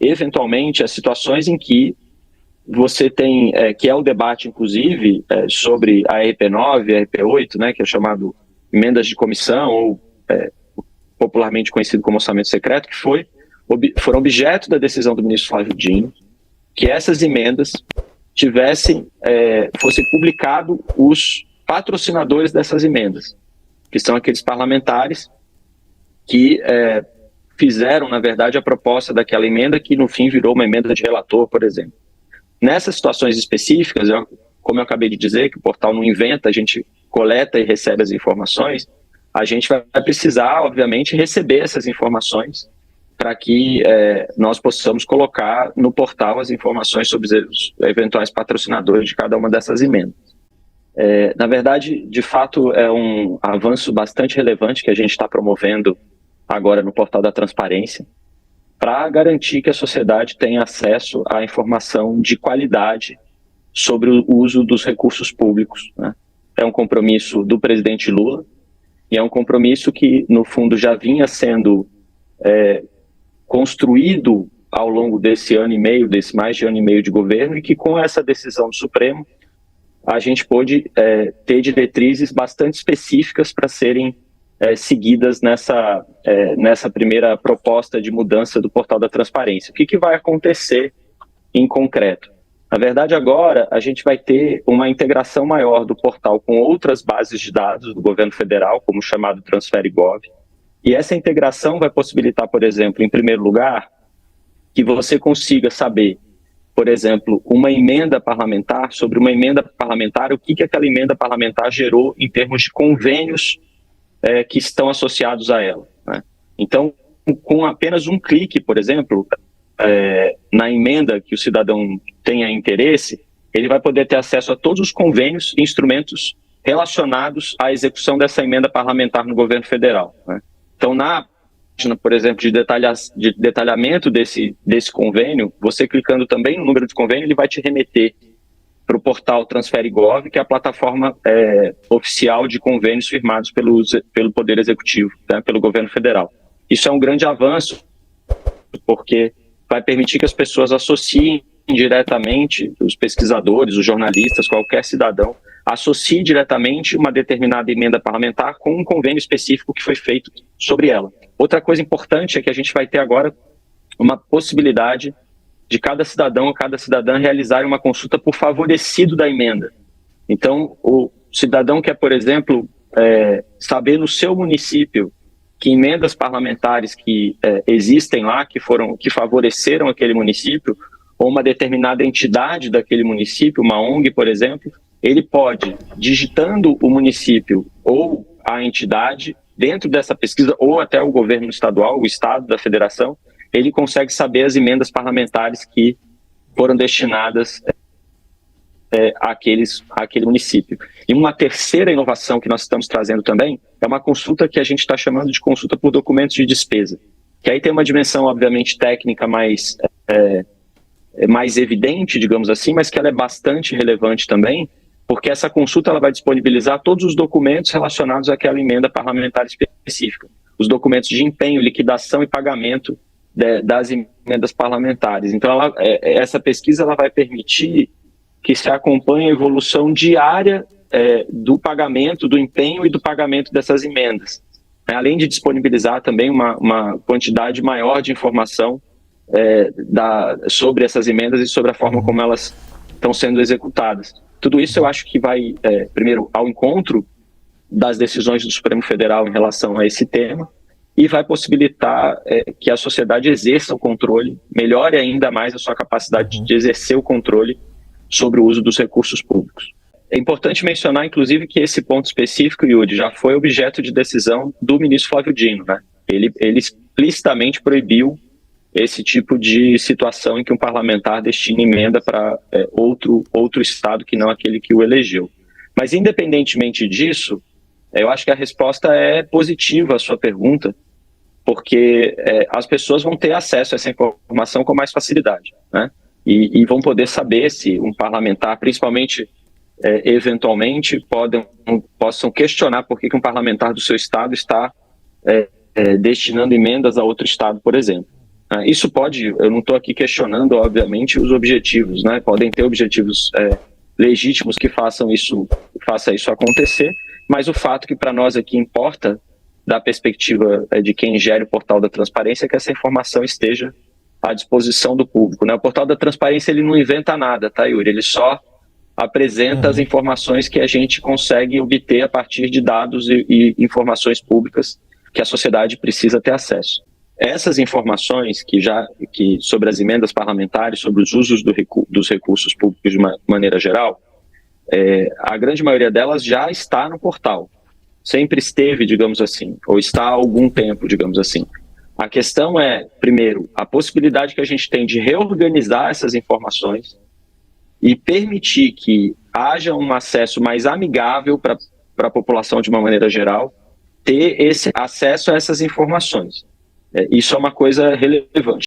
eventualmente, as situações em que você tem, que é o debate, inclusive, sobre a RP9, a RP8, né, que é chamado emendas de comissão, ou popularmente conhecido como orçamento secreto, que foram objeto da decisão do ministro Flávio Dino, que essas emendas fossem publicados os patrocinadores dessas emendas, que são aqueles parlamentares que fizeram, na verdade, a proposta daquela emenda, que no fim virou uma emenda de relator, por exemplo. Nessas situações específicas, como eu acabei de dizer, que o portal não inventa, a gente coleta e recebe as informações, a gente vai precisar, obviamente, receber essas informações para que nós possamos colocar no portal as informações sobre os eventuais patrocinadores de cada uma dessas emendas. Na verdade, de fato, é um avanço bastante relevante que a gente está promovendo agora no portal da transparência, para garantir que a sociedade tenha acesso à informação de qualidade sobre o uso dos recursos públicos, né? É um compromisso do presidente Lula e é um compromisso que, no fundo, já vinha sendo construído ao longo desse ano e meio, desse mais de ano e meio de governo, e que com essa decisão do Supremo a gente pôde ter diretrizes bastante específicas para serem seguidas nessa primeira proposta de mudança do portal da transparência. O que vai acontecer em concreto? Na verdade, agora a gente vai ter uma integração maior do portal com outras bases de dados do governo federal, como o chamado TransfereGov, e essa integração vai possibilitar, por exemplo, em primeiro lugar, que você consiga saber, por exemplo, uma emenda parlamentar, sobre uma emenda parlamentar, o que aquela emenda parlamentar gerou em termos de convênios que estão associados a ela, né? Então, com apenas um clique, por exemplo, na emenda que o cidadão tenha interesse, ele vai poder ter acesso a todos os convênios e instrumentos relacionados à execução dessa emenda parlamentar no governo federal, né? Então, na página, por exemplo, de detalhamento desse convênio, você clicando também no número de convênio, ele vai te remeter para o portal TransfereGov, que é a plataforma oficial de convênios firmados pelo Poder Executivo, né, pelo governo federal. Isso é um grande avanço, porque vai permitir que as pessoas associem diretamente, os pesquisadores, os jornalistas, qualquer cidadão, associe diretamente uma determinada emenda parlamentar com um convênio específico que foi feito sobre ela. Outra coisa importante é que a gente vai ter agora uma possibilidade de cada cidadão ou cada cidadã realizar uma consulta por favorecido da emenda. Então, o cidadão quer, por exemplo, saber no seu município que emendas parlamentares que existem lá, que favoreceram aquele município, ou uma determinada entidade daquele município, uma ONG, por exemplo, ele pode, digitando o município ou a entidade, dentro dessa pesquisa, ou até o governo estadual, o estado da federação, ele consegue saber as emendas parlamentares que foram destinadas àquele município. E uma terceira inovação que nós estamos trazendo também é uma consulta que a gente está chamando de consulta por documentos de despesa, que aí tem uma dimensão, obviamente, técnica mais evidente, digamos assim, mas que ela é bastante relevante também, porque essa consulta ela vai disponibilizar todos os documentos relacionados àquela emenda parlamentar específica, os documentos de empenho, liquidação e pagamento das emendas parlamentares. Então, essa pesquisa ela vai permitir que se acompanhe a evolução diária do pagamento, do empenho e do pagamento dessas emendas, além de disponibilizar também uma quantidade maior de informação sobre essas emendas e sobre a forma como elas estão sendo executadas. Tudo isso eu acho que vai, primeiro, ao encontro das decisões do Supremo Federal em relação a esse tema, e vai possibilitar que a sociedade exerça o controle, melhore ainda mais a sua capacidade de exercer o controle sobre o uso dos recursos públicos. É importante mencionar, inclusive, que esse ponto específico, Yuri, já foi objeto de decisão do ministro Flávio Dino, né? Ele explicitamente proibiu esse tipo de situação em que um parlamentar destina emenda para outro estado que não aquele que o elegeu. Mas, independentemente disso, eu acho que a resposta é positiva à sua pergunta, porque as pessoas vão ter acesso a essa informação com mais facilidade, né? E vão poder saber se um parlamentar, principalmente, eventualmente, possam questionar por que um parlamentar do seu estado está destinando emendas a outro estado, por exemplo. Isso pode, eu não estou aqui questionando, obviamente, os objetivos, né? Podem ter objetivos legítimos que faça isso acontecer, mas o fato que para nós aqui importa, da perspectiva de quem gere o portal da transparência, é que essa informação esteja à disposição do público, né? O portal da transparência, ele não inventa nada, tá, Yuri? Ele só apresenta as informações que a gente consegue obter a partir de dados e informações públicas que a sociedade precisa ter acesso. Essas informações que sobre as emendas parlamentares, sobre os usos dos recursos públicos de uma maneira geral, a grande maioria delas já está no portal. Sempre esteve, digamos assim, ou está há algum tempo, digamos assim. A questão é, primeiro, a possibilidade que a gente tem de reorganizar essas informações e permitir que haja um acesso mais amigável para a população de uma maneira geral, ter esse acesso a essas informações. Isso é uma coisa relevante.